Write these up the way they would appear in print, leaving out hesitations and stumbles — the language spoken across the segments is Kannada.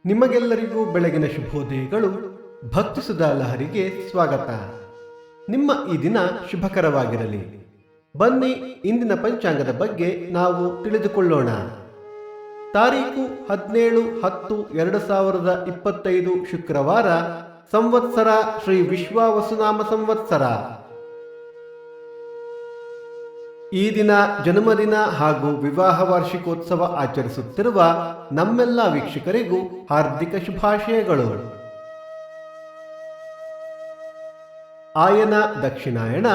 ನಿಮಗೆಲ್ಲರಿಗೂ ಬೆಳಗಿನ ಶುಭೋದಯಗಳು. ಭಕ್ತಿ ಸುಧಾ ಲಹರಿಗೆ ಸ್ವಾಗತ. ನಿಮ್ಮ ಈ ದಿನ ಶುಭಕರವಾಗಿರಲಿ. ಬನ್ನಿ ಇಂದಿನ ಪಂಚಾಂಗದ ಬಗ್ಗೆ ನಾವು ತಿಳಿದುಕೊಳ್ಳೋಣ. ತಾರೀಕು 17-10-2025 ಶುಕ್ರವಾರ, ಸಂವತ್ಸರ ಶ್ರೀ ವಿಶ್ವಾವಸುನಾಮ ಸಂವತ್ಸರ. ಈ ದಿನ ಜನ್ಮದಿನ ಹಾಗೂ ವಿವಾಹ ವಾರ್ಷಿಕೋತ್ಸವ ಆಚರಿಸುತ್ತಿರುವ ನಮ್ಮೆಲ್ಲ ವೀಕ್ಷಕರಿಗೂ ಹಾರ್ದಿಕ ಶುಭಾಶಯಗಳು. ಆಯನ ದಕ್ಷಿಣಾಯಣ,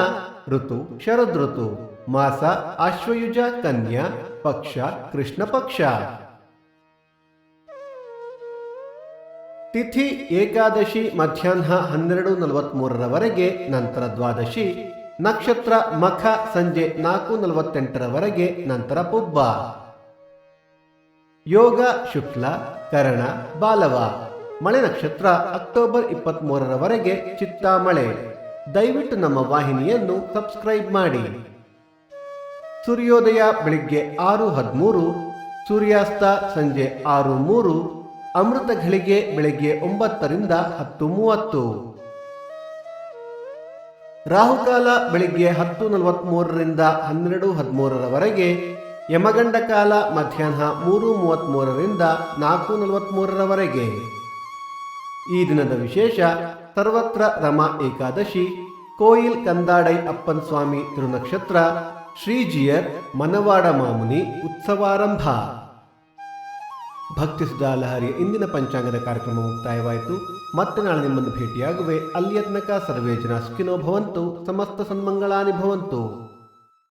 ಋತು ಶರದೃತು, ಮಾಸ ಆಶ್ವಯುಜ ಕನ್ಯಾ, ಪಕ್ಷ ಕೃಷ್ಣ ಪಕ್ಷ. ತಿಥಿ ಏಕಾದಶಿ ಮಧ್ಯಾಹ್ನ 12:43 ನಂತರ ದ್ವಾದಶಿ, ನಕ್ಷತ್ರ ಮಖ ಸಂಜೆ 4:48 ನಂತರ ಪುಬ್ಬ. ಯೋಗ ಶುಕ್ಲ, ಕರಣ, ಬಾಲವ. ಮಳೆ ನಕ್ಷತ್ರ ಅಕ್ಟೋಬರ್ 23 ಚಿತ್ತಾಮಳೆ. ದಯವಿಟ್ಟು ನಮ್ಮ ವಾಹಿನಿಯನ್ನು ಸಬ್ಸ್ಕ್ರೈಬ್ ಮಾಡಿ. ಸೂರ್ಯೋದಯ ಬೆಳಿಗ್ಗೆ 6:13, ಸೂರ್ಯಾಸ್ತ ಸಂಜೆ 6:03, ಅಮೃತ ಘಳಿಗೆ ಬೆಳಿಗ್ಗೆ 9 ರಿಂದ 10:30. ರಾಹುಕಾಲ ಬೆಳಿಗ್ಗೆ 10:43 ರಿಂದ 12:13, ಯಮಗಂಡ ಕಾಲ ಮಧ್ಯಾಹ್ನ 3:33 ರಿಂದ 4:43. ಈ ದಿನದ ವಿಶೇಷ: ಸರ್ವತ್ರ ರಮಾ ಏಕಾದಶಿ, ಕೋಯಿಲ್ ಕಂದಾಡೈ ಅಪ್ಪನ್ ಸ್ವಾಮಿ ತಿರುನಕ್ಷತ್ರ, ಶ್ರೀಜಿಯರ್ ಮನವಾಡ ಮಾಮುನಿ ಉತ್ಸವಾರಂಭ. ಭಕ್ತಿ ಸುಧಾ ಲಹರಿಯ ಇಂದಿನ ಪಂಚಾಂಗದ ಕಾರ್ಯಕ್ರಮ ಮುಕ್ತಾಯವಾಯಿತು. ಮತ್ತೆ ನಾಳೆ ನಿಮ್ಮನ್ನು ಭೇಟಿಯಾಗುವೆ. ಅಲ್ಲಿಯ ತನಕ ಸರ್ವೇ ಜನ ಸುಖಿನೋ ಭವಂತು, ಸಮಸ್ತ ಸನ್ಮಂಗಳಾನಿ ಭವಂತು.